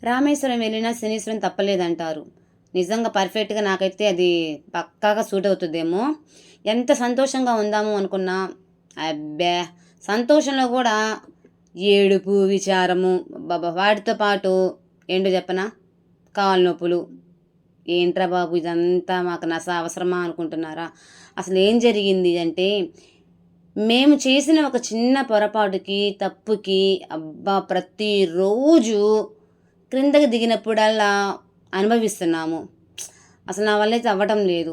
రామేశ్వరం వెళ్ళినా శనీశ్వరం తప్పలేదంటారు. నిజంగా పర్ఫెక్ట్‌గా నాకైతే అది పక్కాగా సూట్ అవుతుందేమో. ఎంత సంతోషంగా ఉందాము అనుకున్నా, అబ్బే! సంతోషంలో కూడా ఏడుపు, విచారము అబ్బబ్బా! వాటితో పాటు ఏంటో చెప్పనా? కాళ్ళు నొప్పులు. ఏంట్రా బాబు ఇదంతా మాకు అవసరమా అనుకుంటున్నారా? అసలేం జరిగింది అంటే, మేము చేసిన ఒక చిన్న పొరపాటుకి, తప్పుకి అబ్బా! ప్రతిరోజు క్రిందకి దిగినప్పుడల్లా అనుభవిస్తున్నాము. అసలు నా వల్లైతే అవ్వటం లేదు.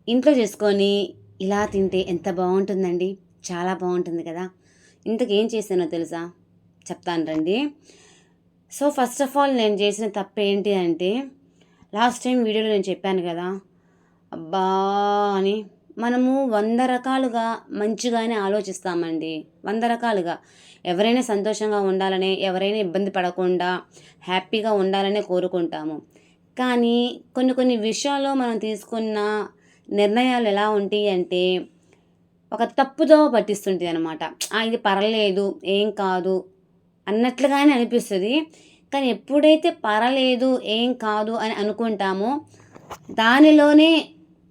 ఇంట్లో చేసుకొని ఇలా తింటే ఎంత బావుంటుందండి. చాలా బావుంటుంది కదా! ఇంతకేం చేశానో తెలుసా? చెప్తాను రండి. సో, ఫస్ట్ ఆఫ్ ఆల్ నేను చేసిన తప్పేంటి అంటే, లాస్ట్ టైం వీడియోలో నేను చెప్పాను కదా! అబ్బా! అని మనము 100 రకాలుగా మంచిగానే ఆలోచిస్తామండి. 100 రకాలుగా. ఎవరైనా సంతోషంగా ఉండాలనే, ఎవరైనా ఇబ్బంది పడకుండా, హ్యాపీగా ఉండాలనే కోరుకుంటాము. కానీ కొన్ని కొన్ని విషయాల్లో మనం తీసుకున్న నిర్ణయాలు ఎలా ఉంటాయి అంటే, ఒక తప్పుదోవ పట్టిస్తుంటాయనమాట. ఇది పర్లేదు, ఏం కాదు అన్నట్లుగానే అనిపిస్తది. కానీ ఎప్పుడైతే పర్లేదు, ఏం కాదు అని అనుకుంటామో, దానిలోనే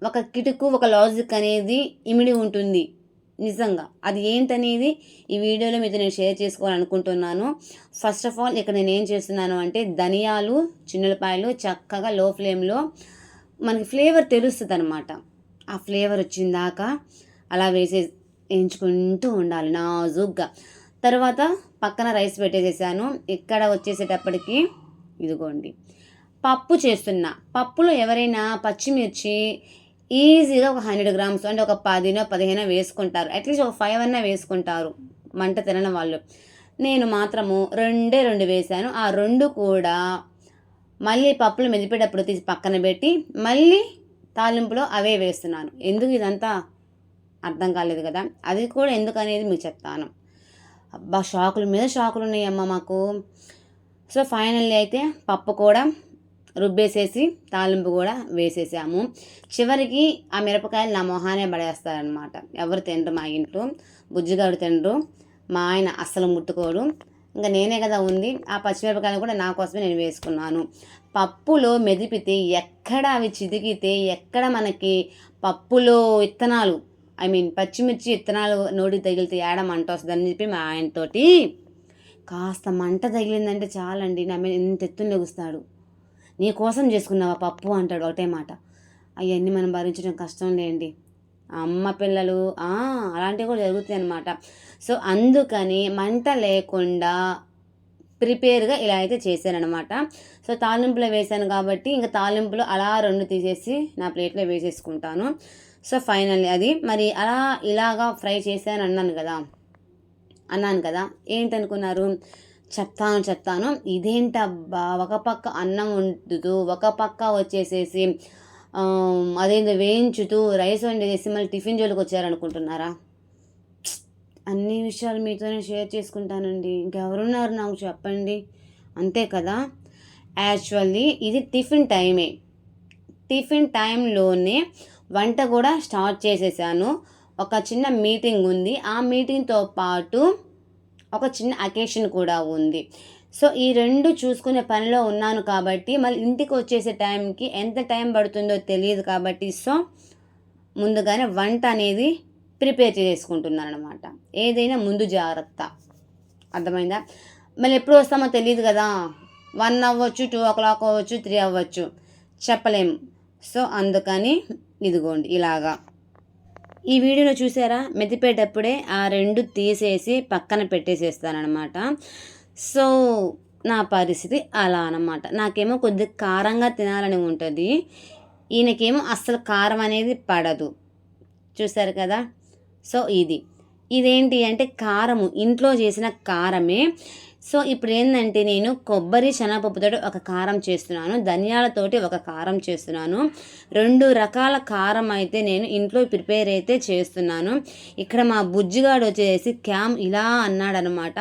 ఒక కిటుకు, ఒక లాజిక్ అనేది ఇమిడి ఉంటుంది. నిజంగా. అది ఏంటనేది ఈ వీడియోలో మీతో నేను షేర్ చేసుకోవాలనుకుంటున్నాను. ఫస్ట్ ఆఫ్ ఆల్ ఇక్కడ నేనేం చేస్తున్నాను అంటే, ధనియాలు, చిన్నులపాయలు చక్కగా లో ఫ్లేమ్‌లో మనకి ఫ్లేవర్ తెలుస్తదనమాట. ఆ ఫ్లేవర్ వచ్చిందాకా అలా వేయించుకుంటూ ఉండాలి నాజూగ్గా. తర్వాత పక్కన రైస్ పెట్టేసేసాను. ఇక్కడ వచ్చేసేటప్పటికి ఇదిగోండి పప్పు చేస్తున్నా. పప్పులో ఎవరైనా పచ్చిమిర్చి ఈజీగా ఒక 100 గ్రామ్స్ అంటే ఒక 10నో, 15నో వేసుకుంటారు. అట్లీస్ట్ ఒక 5 అన్నా వేసుకుంటారు మంట తినని వాళ్ళు. నేను మాత్రము 2 వేశాను. ఆ 2 కూడా మళ్ళీ పప్పులు మెదిపేటప్పుడు తీసి పక్కన పెట్టి, మళ్ళీ తాలింపులో అవే వేస్తున్నాను. ఎందుకు ఇదంతా అర్థం కాలేదు కదా! అది కూడా ఎందుకనేది మీకు చెప్తాను. అబ్బా! షాకుల మీద షాకులున్నాయమ్మ మాకు. సో, ఫైనల్లీ అయితే పప్పు కూడా రుబ్బేసేసి తాలింపు కూడా వేసేసాము. చివరికి ఆ మిరపకాయలు నా మొహానే పడేస్తారనమాట. ఎవరు తినరు మా ఇంట్లో. బుజ్జిగాడు తినరు. మా ఆయన అస్సలు ముట్టుకోడు. ఇంకా నేనే కదా ఉంది. ఆ పచ్చిమిరపకాయలు కూడా నా కోసమే నేను వేసుకున్నాను. పప్పులో మెదిపితే ఎక్కడ అవి చితికితే, ఎక్కడ మనకి పప్పులో విత్తనాలు పచ్చిమిర్చి విత్తనాలు నోటికి తగిలితే ఏడ మంట వస్తుందని చెప్పి మా ఆయనతోటి కాస్త మంట తగిలిందంటే చాలండి నా మీద ఇంత ఎత్తున లెగుస్తాడు. నీ కోసం చేసుకున్నావా పప్పు అంటాడు ఒకటే మాట. అవన్నీ మనం భరించడం కష్టం లేండి. అమ్మ పిల్లలు అలాంటివి కూడా జరుగుతాయి అన్నమాట. సో, అందుకని మంట లేకుండా ప్రిపేర్గా ఇలా అయితే చేశాననమాట. సో, తాలింపులో వేశాను కాబట్టి ఇంకా తాలింపులో అలా 2 తీసేసి నా ప్లేట్లో వేసేసుకుంటాను. సో, ఫైనల్లీ అది మరి అలా ఇలాగా ఫ్రై చేశాను అన్నాను కదా ఏంటనుకున్నారు? చెప్తాను. ఇదేంటబ్బా! ఒక పక్క అన్నం వండుతూ, ఒక పక్క వచ్చేసేసి అదేందో వేయించుతూ, రైస్ వండేసి మళ్ళీ టిఫిన్ జోలికొచ్చారనుకుంటున్నారా? అన్ని విషయాలు మీతోనే షేర్ చేసుకుంటానండి. ఇంకెవరున్నారు నాకు చెప్పండి. అంతే కదా! యాక్చువల్లీ ఇది టిఫిన్ టైమే. టిఫిన్ టైంలోనే వంట కూడా స్టార్ట్ చేసేసాను. ఒక చిన్న మీటింగ్ ఉంది. ఆ మీటింగ్‌తో పాటు ఒక చిన్న అకేషన్ కూడా ఉంది. సో, ఈ 2 చూసుకునే పనిలో ఉన్నాను కాబట్టి, మళ్ళీ ఇంటికి వచ్చేసే టైంకి ఎంత టైం పడుతుందో తెలియదు కాబట్టి, సో, ముందుగానే వంట అనేది ప్రిపేర్ చేసుకుంటున్నాననమాట. ఏదైనా ముందు జాగ్రత్త. అర్థమైందా? మళ్ళీ ఎప్పుడు వస్తామో తెలీదు కదా! 1 అవ్వచ్చు, 2 అవ్వచ్చు, 3 అవ్వచ్చు. చెప్పలేము. సో, అందుకని ఇదిగోండి ఇలాగా. ఈ వీడియోలో చూసారా? మెదిపేటప్పుడే ఆ 2 తీసేసి పక్కన పెట్టేసేస్తాననమాట. సో, నా పరిస్థితి అలా అనమాట. నాకేమో కొద్దిగా కారంగా తినాలని ఉంటుంది. ఈయనకేమో అస్సలు కారం అనేది పడదు. చూసారు కదా! సో, ఇదేంటి అంటే కారము ఇంట్లో చేసిన కారమే. సో, ఇప్పుడేందంటే నేను కొబ్బరి, శనగపప్పుతోటి ఒక కారం చేస్తున్నాను. ధనియాలతోటి ఒక కారం చేస్తున్నాను. 2 రకాల కారం అయితే నేను ఇంట్లో ప్రిపేర్ అయితే చేస్తున్నాను. ఇక్కడ మా బుజ్జిగాడు వచ్చేసి క్యామ్ ఇలా అన్నాడనమాట.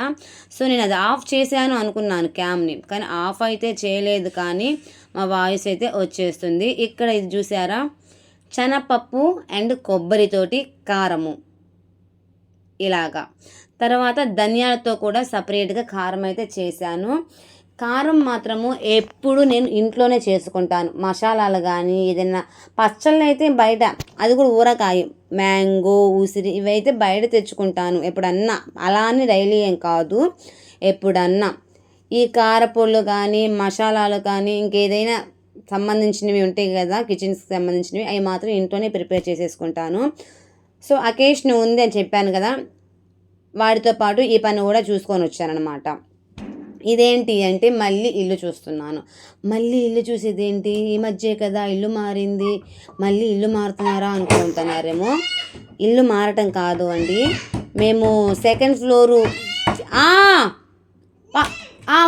సో, నేను అది ఆఫ్ చేశాను అనుకున్నాను క్యామ్‌ని. కానీ ఆఫ్ అయితే చేయలేదు కానీ మా వాయిస్ అయితే వచ్చేస్తుంది. ఇక్కడ ఇది చూసారా? శనగపప్పు అండ్ కొబ్బరితోటి కారము. ఇలాగా. తర్వాత ధనియాలతో కూడా సపరేట్‌గా కారం అయితే చేశాను. కారం మాత్రము ఎప్పుడు నేను ఇంట్లోనే చేసుకుంటాను. మసాలాలు కానీ ఏదైనా పచ్చళ్ళు అయితే బయట, అది కూడా ఊరకాయ, మ్యాంగో, ఉసిరి ఇవైతే బయట తెచ్చుకుంటాను ఎప్పుడన్నా. అలా అని డైలీ ఏం కాదు, ఎప్పుడన్నా. ఈ కారపొళ్ళు కానీ మసాలాలు కానీ ఇంకేదైనా సంబంధించినవి ఉంటాయి కదా, కిచెన్స్కి సంబంధించినవి, అవి మాత్రం ఇంట్లోనే ప్రిపేర్ చేసేసుకుంటాను. సో అకేషన్ ఉంది అని చెప్పాను కదా, వాటితో పాటు ఈ పని కూడా చూసుకొని వచ్చానమాట. ఇదేంటి అంటే మళ్ళీ ఇల్లు చూస్తున్నాను. మళ్ళీ ఇల్లు చూసేదేంటి, ఈ మధ్య కదా ఇల్లు మారింది, మళ్ళీ ఇల్లు మారుతున్నారా అనుకుంటున్నారేమో. ఇల్లు మారటం కాదు అండి, మేము సెకండ్ ఫ్లోరు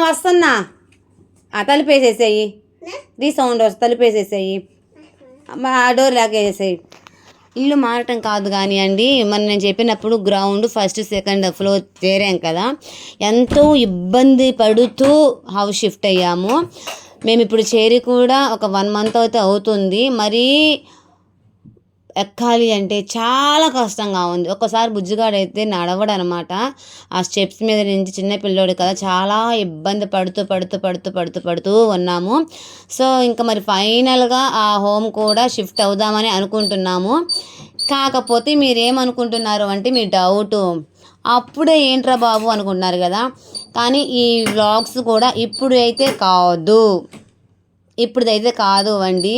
వస్తున్నా, తలుపేసేసేయి, రీసౌండ్ వస్తుంది, తలుపేసేసేయి, డోర్ లాగేసేయి. ఇల్లు మారటం కాదు కానీ అండి, మన నేను చెప్పినప్పుడు గ్రౌండ్ ఫస్ట్ సెకండ్ ఫ్లోర్ చేరాం కదా, ఎంతో ఇబ్బంది పడుతూ హౌస్ షిఫ్ట్ అయ్యాము. మేము ఇప్పుడు చేరి కూడా ఒక 1 month అయితే అవుతుంది. మరీ ఎక్కాలి అంటే చాలా కష్టంగా ఉంది. ఒక్కసారి బుజ్జిగాడైతే నడవడు అనమాట. ఆ స్టెప్స్ మీద నుంచి, చిన్న పిల్లోడు కదా, చాలా ఇబ్బంది పడుతూ ఉన్నాము. సో ఇంకా మరి ఫైనల్గా ఆ హోమ్ కూడా షిఫ్ట్ అవుదామని అనుకుంటున్నాము. కాకపోతే మీరేమనుకుంటున్నారు అంటే, మీ డౌటు అప్పుడే ఏంట్రా బాబు అనుకుంటున్నారు కదా. కానీ ఈ వ్లాగ్స్ కూడా ఇప్పుడైతే కాదు అండి,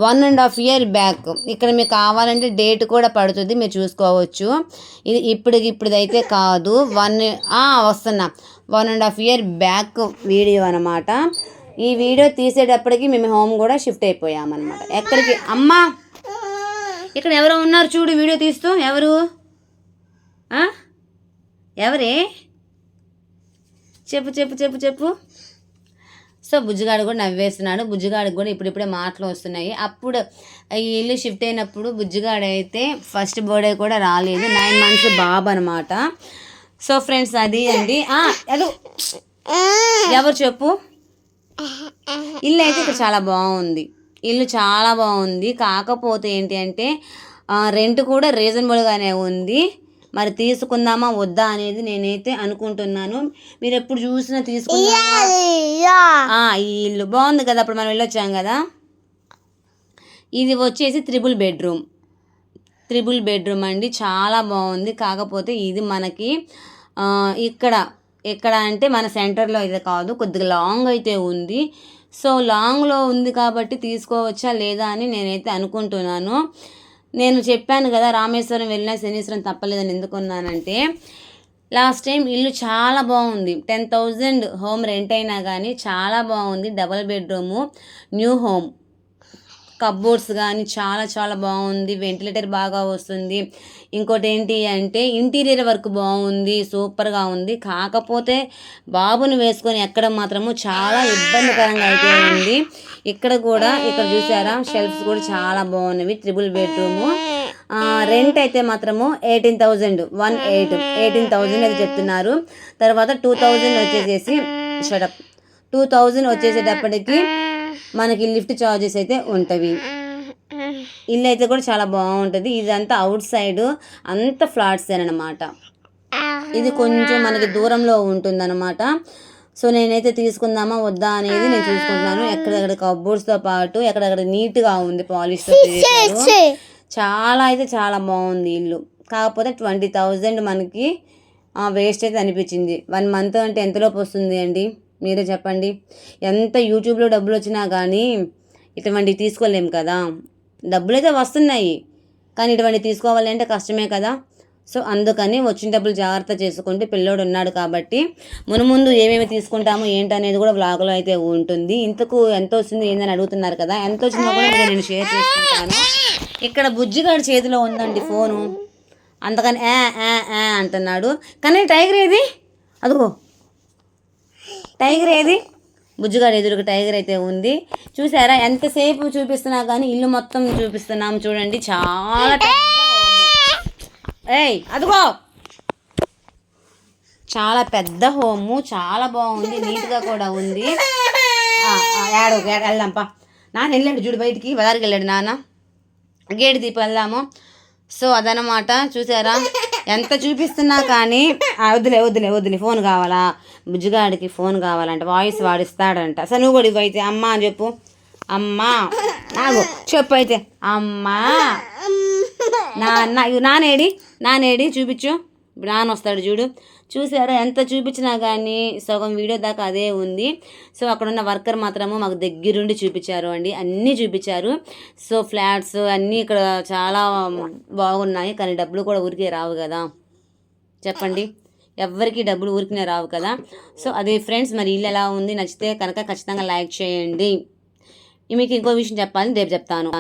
1.5 year బ్యాక్. ఇక్కడ మీకు కావాలంటే డేట్ కూడా పడుతుంది, మీరు చూసుకోవచ్చు. ఇది ఇప్పుడైతే కాదు, వస్తున్నా 1.5 year బ్యాక్ వీడియో అనమాట. ఈ వీడియో తీసేటప్పటికి మేము హోమ్ కూడా షిఫ్ట్ అయిపోయామన్నమాట. ఎక్కడికి అమ్మా, ఇక్కడ ఎవరో ఉన్నారు చూడు వీడియో తీస్తూ. ఎవరే చెప్పు. సో బుజ్జిగాడు కూడా నవ్వేస్తున్నాడు. బుజ్జిగాడికి కూడా ఇప్పుడిప్పుడే మాటలు వస్తున్నాయి. అప్పుడు ఈ ఇల్లు షిఫ్ట్ అయినప్పుడు బుజ్జిగాడు అయితే ఫస్ట్ బర్త్డే కూడా రాలేదు, 9 months బాబు అనమాట. సో ఫ్రెండ్స్, అది అండి. అది ఎవరు చెప్పు. ఇల్లు అయితే ఇక్కడ చాలా బాగుంది. కాకపోతే ఏంటి అంటే రెంట్ కూడా రీజనబుల్గానే ఉంది. మరి తీసుకుందామా వద్దా అనేది నేనైతే అనుకుంటున్నాను. మీరు ఎప్పుడు చూసినా తీసుకుందామా. ఈ ఇల్లు బాగుంది కదా, అప్పుడు మనం వెళ్ళొచ్చాం కదా. ఇది వచ్చేసి త్రిబుల్ బెడ్రూమ్ అండి, చాలా బాగుంది. కాకపోతే ఇది మనకి ఎక్కడ అంటే మన సెంటర్లో అయితే కాదు, కొద్దిగా లాంగ్ అయితే ఉంది. సో లాంగ్లో ఉంది కాబట్టి తీసుకోవచ్చా లేదా అని నేనైతే అనుకుంటున్నాను. నేను చెప్పాను కదా, రామేశ్వరం వెళ్ళినా శనీశ్వరం తప్పలేదని ఎందుకున్నానంటే, లాస్ట్ టైం ఇల్లు చాలా బాగుంది. 10,000 హోమ్ రెంట్ అయినా కానీ చాలా బాగుంది. Double bedroom, new home, cupboards కానీ చాలా బాగుంది. వెంటిలేటర్ బాగా వస్తుంది. ఇంకోటి ఏంటి అంటే ఇంటీరియర్ వర్క్ బాగుంది, సూపర్గా ఉంది. కాకపోతే బాబుని వేసుకొని ఎక్కడం మాత్రము చాలా ఇబ్బందికరంగా అయితే ఉంది. ఇక్కడ చూసారా, షెల్ఫ్స్ కూడా చాలా బాగున్నవి. Triple bedroom. రెంట్ అయితే మాత్రము 18,000 అది చెప్తున్నారు. తర్వాత 2,000 వచ్చేసేసి 2,000 వచ్చేసేటప్పటికి మనకి లిఫ్ట్ ఛార్జెస్ అయితే ఉంటవి. ఇల్లు అయితే కూడా చాలా బాగుంటుంది. ఇదంతా అవుట్ సైడ్ అంత ఫ్లాట్స్ అనమాట. ఇది కొంచెం మనకి దూరంలో ఉంటుందన్నమాట. సో నేనైతే తీసుకుందామా వద్దా అనేది నేను చూసుకుంటున్నాను. ఎక్కడెక్కడ కప్బోర్డ్స్తో పాటు ఎక్కడెక్కడ నీట్గా ఉంది, పాలిష్తో చేశారు. చాలా బాగుంది ఇల్లు. కాకపోతే 20,000 మనకి వేస్ట్ అయితే అనిపించింది. 1 month అంటే ఎంతలోపు వస్తుంది అండి, మీరే చెప్పండి. ఎంత యూట్యూబ్లో డబ్బులు వచ్చినా కానీ ఇటువంటివి తీసుకోలేము కదా. డబ్బులు అయితే వస్తున్నాయి కానీ ఇటువంటివి తీసుకోవాలి అంటే కష్టమే కదా. సో అందుకని వచ్చిన డబ్బులు జాగ్రత్త చేసుకుంటే, పిల్లోడు ఉన్నాడు కాబట్టి ముందు ఏమేమి తీసుకుంటాము ఏంటనేది కూడా వ్లాగ్లో అయితే ఉంటుంది. ఇంతకు ఎంత వస్తుంది ఏందని అడుగుతున్నారు కదా, ఎంత వచ్చిందో కూడా నేను షేర్ చేసుకుంటాను. ఇక్కడ బుజ్జిగాడి చేతిలో ఉందండి ఫోను, అందుకని అంటున్నాడు. కానీ టైగర్ ఏది, అదిగో టైగర్ ఏది, బుజ్జిగాడు ఎదురుగా టైగర్ అయితే ఉంది. చూసారా, ఎంతసేపు చూపిస్తున్నా కానీ ఇల్లు మొత్తం చూపిస్తున్నాము చూడండి. చాలా అదిగో చాలా పెద్ద హోము, చాలా బాగుంది, నీట్గా కూడా ఉంది. వెళ్దాంపా నాన్న, వెళ్ళాడు చూడు బయటికి, బజార్కి వెళ్ళాడు నాన్న, గేట్ దీపం వెళ్దాము. సో అదనమాట. చూసారా, ఎంత చూపిస్తున్నా కానీ వద్దులే ఫోన్ కావాలా, బుజ్జిగాడికి ఫోన్ కావాలంట, వాయిస్ వాడిస్తాడంట. సరే నువ్వు కూడా ఇవ్వైతే అమ్మ అని చెప్పు. అమ్మా నాకు చెప్పు అయితే. అమ్మా నానేడి చూపించు. ఇప్పుడు నాన్న వస్తాడు చూడు. చూసారా ఎంత చూపించినా కానీ సగం వీడియో దాకా అదే ఉంది. సో అక్కడ ఉన్న వర్కర్ మాత్రము మాకు దగ్గరుండి చూపించారు అండి, అన్నీ చూపించారు. సో ఫ్లాట్స్ అన్నీ ఇక్కడ చాలా బాగున్నాయి, కానీ డబ్బులు కూడా ఊరికే రావు కదా చెప్పండి, ఎవ్వరికి డబ్బులు ఊరికినే రావు కదా. సో అదే ఫ్రెండ్స్, మరి ఇల్లు ఎలా ఉంది, నచ్చితే కనుక ఖచ్చితంగా లైక్ చేయండి. మీకు ఇంకో విషయం చెప్పాలని రేపు చెప్తాను.